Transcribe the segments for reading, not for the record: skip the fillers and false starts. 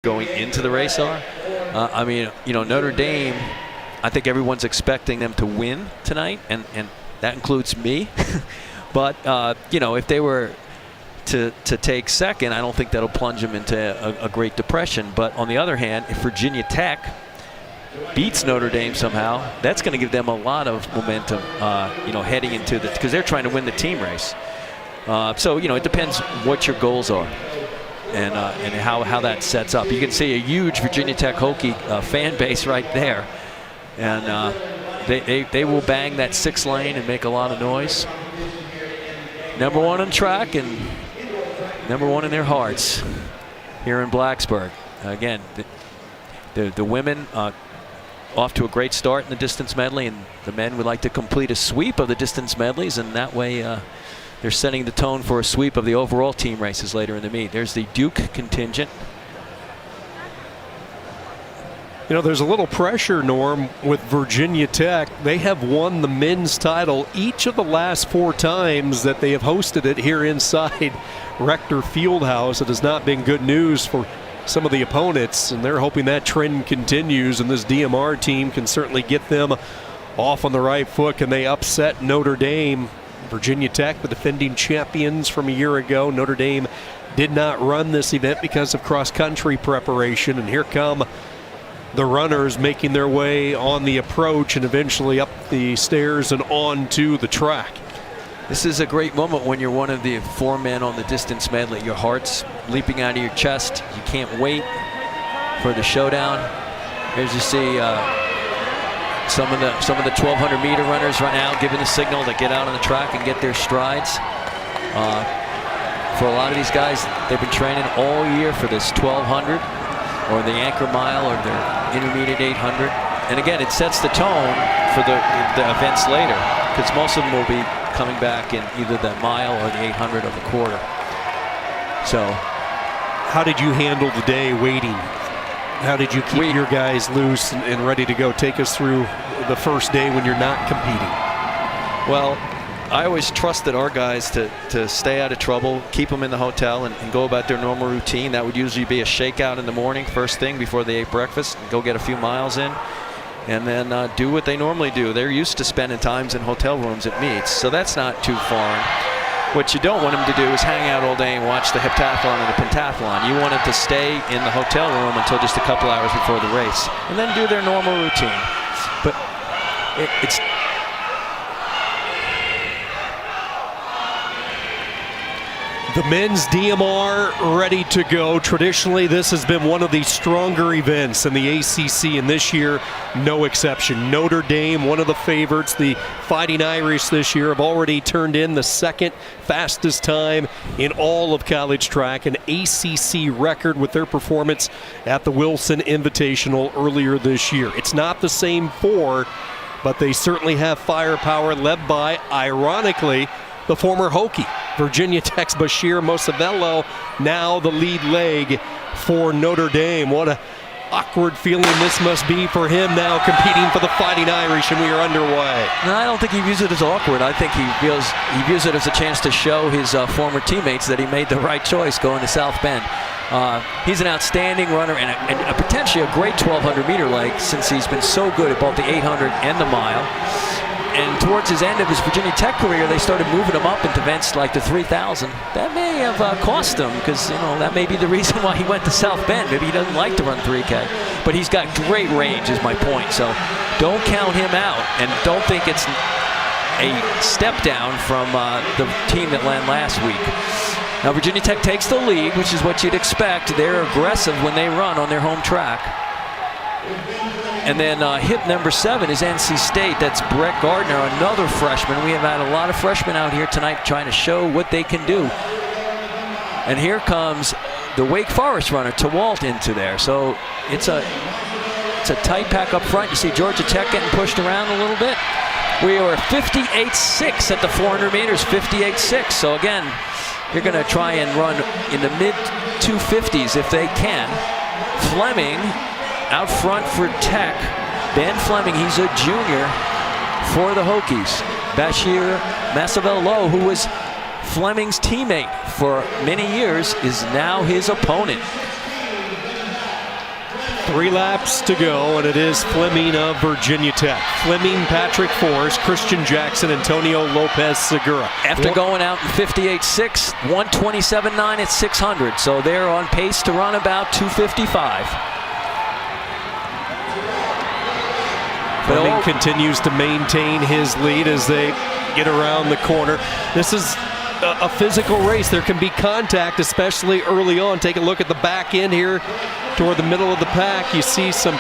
going into the race are. I mean, you know, Notre Dame, I think everyone's expecting them to win tonight, and that includes me. But, you know, if they were to take second, I don't think that'll plunge them into a great depression. But on the other hand, if Virginia Tech beats Notre Dame somehow, that's going to give them a lot of momentum, you know, heading into the, because they're trying to win the team race. So, you know, it depends what your goals are and how that sets up. You can see a huge Virginia Tech Hokie fan base right there. And they will bang that 6 lane and make a lot of noise. Number 1 on track and number 1 in their hearts here in Blacksburg. Again, the women off to a great start in the distance medley, and the men would like to complete a sweep of the distance medleys, and that way they're setting the tone for a sweep of the overall team races later in the meet. There's the Duke contingent. You know, there's a little pressure, Norm, with Virginia Tech. They have won the men's title each of the last 4 times that they have hosted it here inside Rector Fieldhouse. It has not been good news for some of the opponents, and they're hoping that trend continues, and this DMR team can certainly get them off on the right foot. Can they upset Notre Dame? Virginia Tech, the defending champions from a year ago. Notre Dame did not run this event because of cross-country preparation, and here come the runners making their way on the approach and eventually up the stairs and onto the track. This is a great moment when you're one of the 4 men on the distance medley. Your heart's leaping out of your chest. You can't wait for the showdown. As you see some of the 1,200 meter runners right now giving the signal to get out on the track and get their strides. For a lot of these guys, they've been training all year for this 1,200 or the anchor mile or their intermediate 800. And again, it sets the tone for the events later, because most of them will be coming back in either the mile or the 800 or the quarter. So, how did you handle the day waiting? How did you keep your guys loose and ready to go? Take us through the first day when you're not competing. Well, I always trusted our guys to stay out of trouble, keep them in the hotel, and go about their normal routine. That would usually be a shakeout in the morning, first thing before they ate breakfast, and go get a few miles in, and then do what they normally do. They're used to spending times in hotel rooms at meets, so that's not too foreign. What you don't want them to do is hang out all day and watch the heptathlon and the pentathlon. You want them to stay in the hotel room until just a couple hours before the race, and then do their normal routine. But it's the men's DMR ready to go. Traditionally, this has been one of the stronger events in the ACC, and this year, no exception. Notre Dame, one of the favorites. The Fighting Irish this year have already turned in the 2nd fastest time in all of college track, an ACC record with their performance at the Wilson Invitational earlier this year. It's not the same 4, but they certainly have firepower, led by, ironically, the former Hokie, Virginia Tech's Bashir MOSAVEL-LO, now the lead leg for Notre Dame. What an awkward feeling this must be for him now, competing for the Fighting Irish, and we are underway. No, I don't think he views it as awkward. I think he views it as a chance to show his former teammates that he made the right choice going to South Bend. He's an outstanding runner and potentially a great 1,200 meter leg, since he's been so good at both the 800 and the mile. And towards his end of his Virginia Tech career, they started moving him up into events like the 3,000. That may have cost him, because, you know, that may be the reason why he went to South Bend. Maybe he doesn't like to run 3K. But he's got great range, is my point. So don't count him out, and don't think it's a step down from the team that ran last week. Now, Virginia Tech takes the lead, which is what you'd expect. They're aggressive when they run on their home track. And then hip number 7 is NC State. That's Brett Gardner, another freshman. We have had a lot of freshmen out here tonight trying to show what they can do. And here comes the Wake Forest runner, Tawalt, into there. So it's a tight pack up front. You see Georgia Tech getting pushed around a little bit. We are 58.6 at the 400 meters, 58.6. So again, you're going to try and run in the mid-250s if they can. Fleming out front for Tech. Ben Fleming, he's a junior for the Hokies. Bashir MOSAVEL-LO, who was Fleming's teammate for many years, is now his opponent. 3 laps to go, and it is Fleming of Virginia Tech. Fleming, Patrick Forrest, Christian Jackson, Antonio Lopez, Segura. After going out in 58.6, 127.9 at 600. So they're on pace to run about 255. Fleming continues to maintain his lead as they get around the corner. This is a physical race. There can be contact, especially early on. Take a look at the back end here toward the middle of the pack. You see some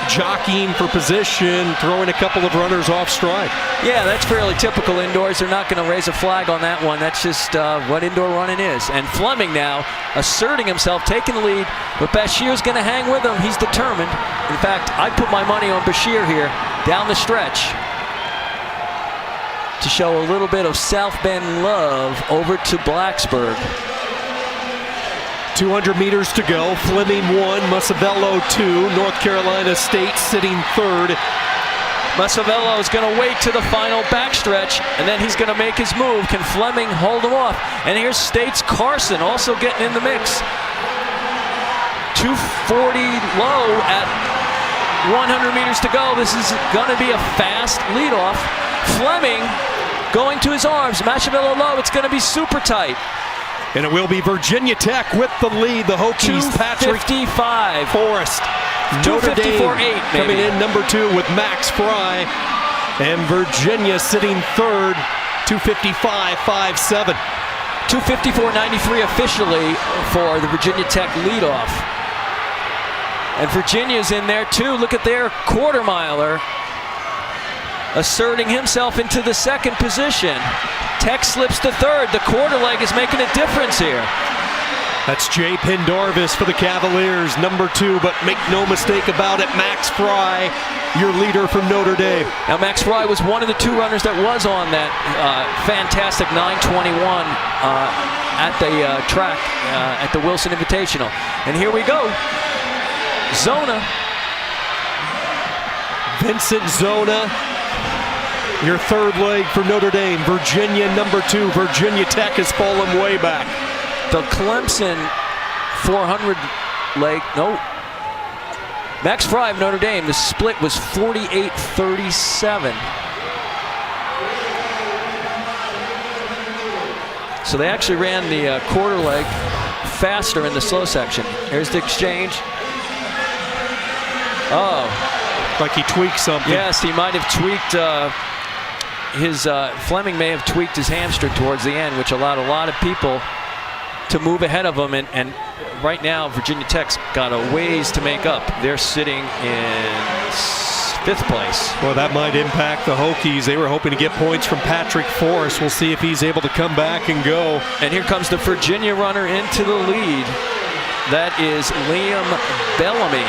jockeying for position, throwing a couple of runners off stride. Yeah, that's fairly typical indoors. They're not going to raise a flag on that one. That's just what indoor running is. And Fleming now asserting himself, taking the lead, but Bashir's going to hang with him. He's determined. In fact, I put my money on Bashir here down the stretch to show a little bit of South Bend love over to Blacksburg. 200 meters to go. Fleming 1, MOSAVEL-LO 2. North Carolina State sitting 3rd. MOSAVEL-LO is going to wait to the final backstretch, and then he's going to make his move. Can Fleming hold him off? And here's State's Carson also getting in the mix. 240 low at 100 meters to go. This is going to be a fast leadoff. Fleming going to his arms. MOSAVEL-LO, it's going to be super tight. And it will be Virginia Tech with the lead. The Hokies, Patrick 255. Forrest. Notre Dame coming in number 2 with Max FRYE. And Virginia sitting 3rd, 255.57. 254.93 officially for the Virginia Tech leadoff. And Virginia's in there too. Look at their quarter miler, asserting himself into the 2nd position. Tech slips to 3rd. The quarter leg is making a difference here. That's Jay Pendarvis for the Cavaliers, number 2, but make no mistake about it, Max FRYE, your leader from Notre Dame. Now Max FRYE was one of the 2 runners that was on that fantastic 9:21 at the track at the Wilson Invitational. And here we go. ZONA. Vincent ZONA, your 3rd leg for Notre Dame. Virginia number 2. Virginia Tech has fallen way back. The Clemson 400 leg, no. Max FRYE of Notre Dame, the split was 48-37. So they actually ran the quarter leg faster in the slow section. Here's the exchange. Oh. Like he tweaked something. Yes, he might have tweaked Fleming may have tweaked his hamstring towards the end, which allowed a lot of people to move ahead of him, and right now Virginia Tech's got a ways to make up. They're sitting in 5th place. Well, that might impact the Hokies. They were hoping to get points from Patrick Forrest. We'll see if he's able to come back and go. And here comes the Virginia runner into the lead. That is Liam Bellamy,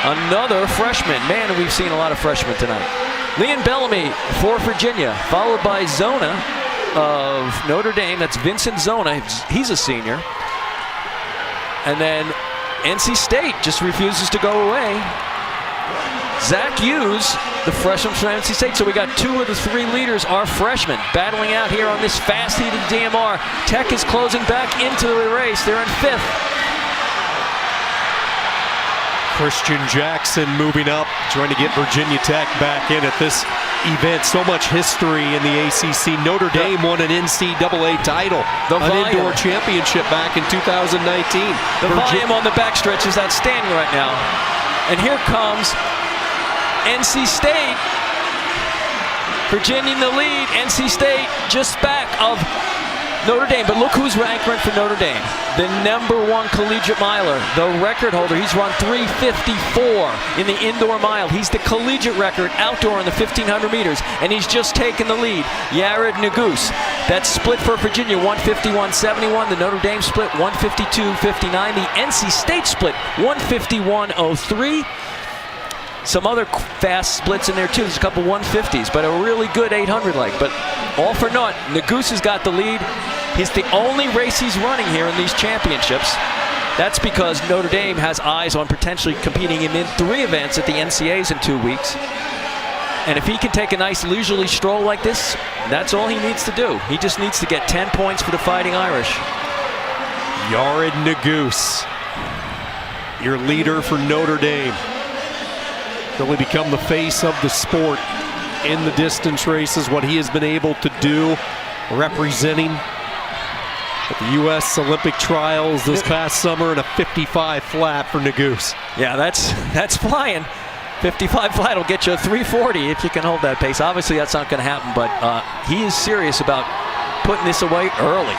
another freshman. Man, we've seen a lot of freshmen tonight. Liam Bellamy for Virginia, followed by ZONA of Notre Dame. That's Vincent ZONA. He's a senior. And then NC State just refuses to go away. Zach Hughes, the freshman from NC State. So we got 2 of the 3 leaders are freshmen battling out here on this fast heated DMR. Tech is closing back into the race. They're in 5th. Christian Jackson moving up, trying to get Virginia Tech back in at this event. So much history in the ACC. Notre Dame won an NCAA title, an indoor championship back in 2019. The volume on the backstretch is outstanding right now. And here comes NC State. Virginia in the lead. NC State just back of Notre Dame, but look who's ranked for Notre Dame. The number 1 collegiate miler, the record holder. He's run 3:54 in the indoor mile. He's the collegiate record outdoor in the 1,500 meters, and he's just taken the lead. Yared NUGUSE. That split for Virginia, 151.71. The Notre Dame split, 152.59. The NC State split, 151.03. Some other fast splits in there too. There's a couple 150s, but a really good 800 leg. But all for naught. NUGUSE has got the lead. He's the only race he's running here in these championships. That's because Notre Dame has eyes on potentially competing in 3 events at the NCAAs in 2 weeks. And if he can take a nice leisurely stroll like this, that's all he needs to do. He just needs to get 10 points for the Fighting Irish. Yared NUGUSE. your leader for Notre Dame. Really become the face of the sport in the distance races, what he has been able to do representing at the U.S. Olympic trials this past summer in a 55 flat for NUGUSE. Yeah, that's flying. 55 flat will get you a 340 if you can hold that pace. Obviously, that's not going to happen, but he is serious about putting this away early.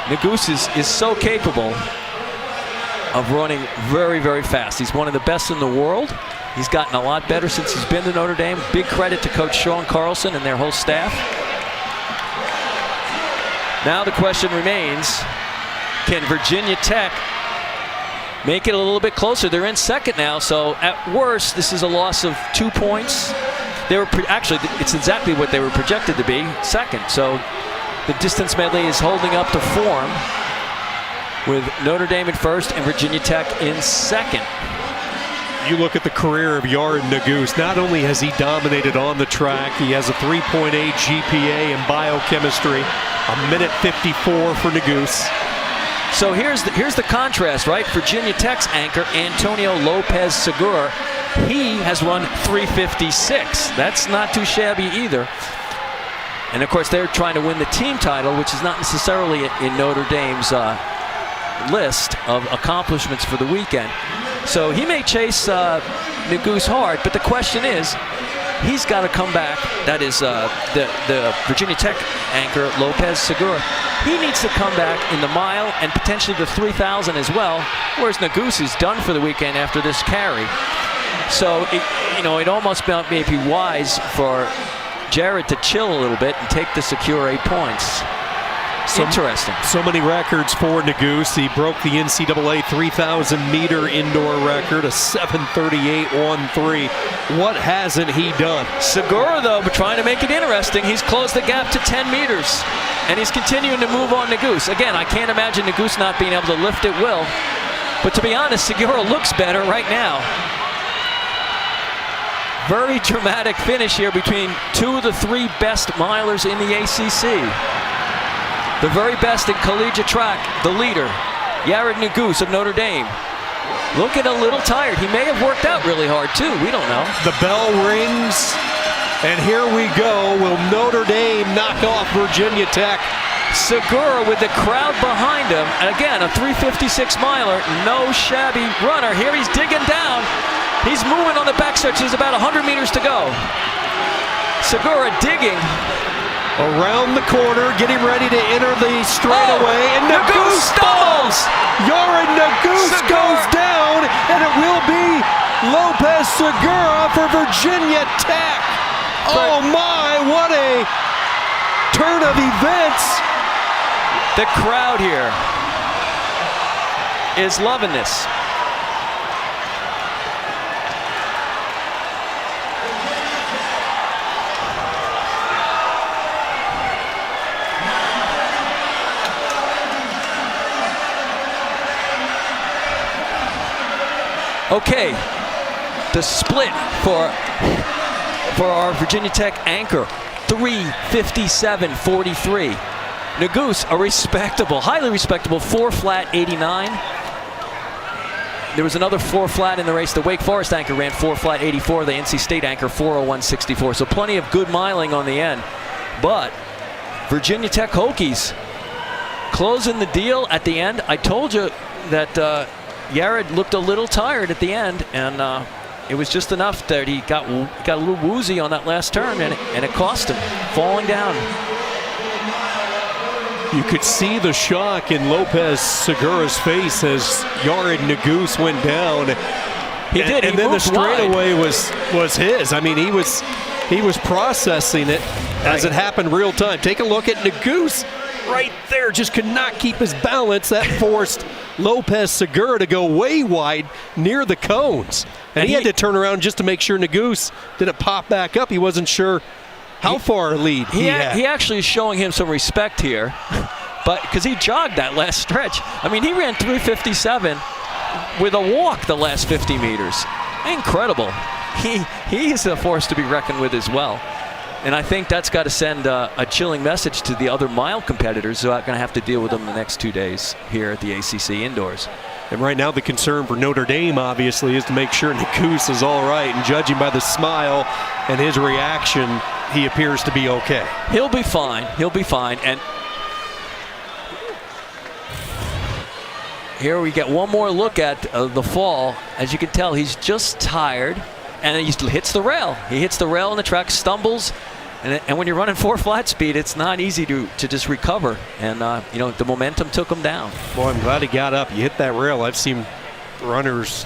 NUGUSE is so capable of running very, very fast. He's one of the best in the world. He's gotten a lot better since he's been to Notre Dame. Big credit to Coach Sean Carlson and their whole staff. Now the question remains, can Virginia Tech make it a little bit closer? They're in second now, so at worst, this is a loss of 2 points. They were actually, it's exactly what they were projected to be, second. So the distance medley is holding up to form with Notre Dame in first and Virginia Tech in second. You look at the career of Yared NUGUSE. Not only has he dominated on the track, he has a 3.8 GPA in biochemistry, a minute 54 for NUGUSE. So here's the contrast, right? Virginia Tech's anchor, Antonio Lopez Segura, he has run 3:56. That's not too shabby either. And of course, they're trying to win the team title, which is not necessarily in Notre Dame's list of accomplishments for the weekend. So he may chase NUGUSE hard, but the question is, he's got to come back. That is the Virginia Tech anchor, Lopez Segura. He needs to come back in the mile and potentially the 3,000 as well, whereas NUGUSE is done for the weekend after this carry. So, it almost may be wise for Yared to chill a little bit and take the secure 8 points. Interesting. So many records for NUGUSE. He broke the NCAA 3,000 meter indoor record, a 7:38.13. What hasn't he done? Segura, though, trying to make it interesting. He's closed the gap to 10 meters, and he's continuing to move on NUGUSE. Again, I can't imagine NUGUSE not being able to lift at will. But to be honest, Segura looks better right now. Very dramatic finish here between two of the three best milers in the ACC. The very best in collegiate track, the leader, Yared NUGUSE of Notre Dame. Looking a little tired. He may have worked out really hard too. We don't know. The bell rings, and here we go. Will Notre Dame knock off Virginia Tech? Segura with the crowd behind him. And again, a 3:56 miler. No shabby runner. Here he's digging down. He's moving on the backstretch. There's about 100 meters to go. Segura digging. Around the corner, getting ready to enter the straightaway, and NUGUSE stumbles! Yared NUGUSE goes down, and it will be Lopez Segura for Virginia Tech. Oh my, what a turn of events. The crowd here is loving this. Okay, the split for our Virginia Tech anchor, 3:57.43. NUGUSE, a respectable, highly respectable 4 flat 89. There was another 4 flat in the race. The Wake Forest anchor ran 4 flat 84. The NC State anchor 4:01.64. So plenty of good miling on the end. But Virginia Tech Hokies closing the deal at the end. I told you that Yared looked a little tired at the end, and it was just enough that he got a little woozy on that last turn, and it cost him, falling down. You could see the shock in Lopez Segura's face as Yared NUGUSE went down. He did, and then the straightaway was his. I mean, he was processing it as it happened real time. Take a look at NUGUSE right there, just could not keep his balance. That forced Lopez Segura to go way wide near the cones. And he had to turn around just to make sure NUGUSE didn't pop back up. He wasn't sure how far a lead he had. He actually is showing him some respect here, but because he jogged that last stretch. I mean, he ran 3:57 with a walk the last 50 meters. Incredible. He is a force to be reckoned with as well. And I think that's got to send a chilling message to the other mile competitors who are going to have to deal with them the next 2 days here at the ACC indoors. And right now the concern for Notre Dame, obviously, is to make sure NUGUSE is all right. And judging by the smile and his reaction, he appears to be okay. He'll be fine. He'll be fine. And here we get one more look at the fall. As you can tell, he's just tired. And then he hits the rail. He hits the rail on the track, stumbles. And when you're running 4 flat speed, it's not easy to just recover. And, you know, the momentum took him down. Boy, I'm glad he got up. You hit that rail. I've seen runners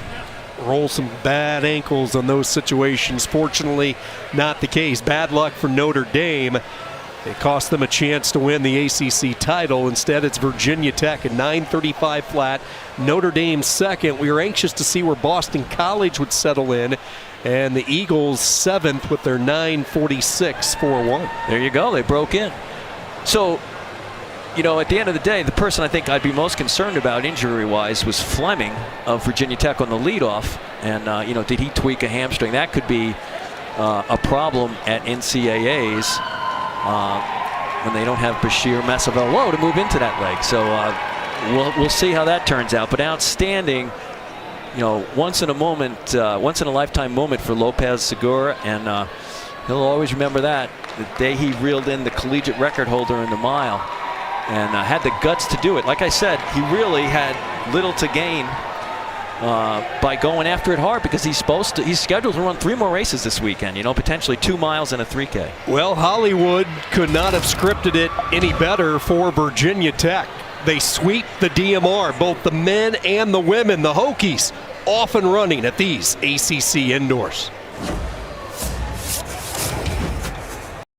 roll some bad ankles on those situations. Fortunately, not the case. Bad luck for Notre Dame. It cost them a chance to win the ACC title. Instead, it's Virginia Tech at 9:35 flat. Notre Dame second. We were anxious to see where Boston College would settle in. And the Eagles 7th with their 9:46 4-1. There you go. They broke in. So, you know, at the end of the day, the person I think I'd be most concerned about injury-wise was Fleming of Virginia Tech on the leadoff. And, you know, did he tweak a hamstring? That could be a problem at NCAAs when they don't have Bashir, MOSAVEL-LO to move into that leg. So we'll see how that turns out. But outstanding. You know, once in a lifetime moment for LOPEZ, SEGURA, and he'll always remember that, the day he reeled in the collegiate record holder in the mile and had the guts to do it. Like I said, he really had little to gain by going after it hard, because he's scheduled to run 3 more races this weekend, you know, potentially 2 miles and a 3K. Well, Hollywood could not have scripted it any better for Virginia Tech. They sweep the DMR, both the men and the women. The Hokies off and running at these ACC indoors.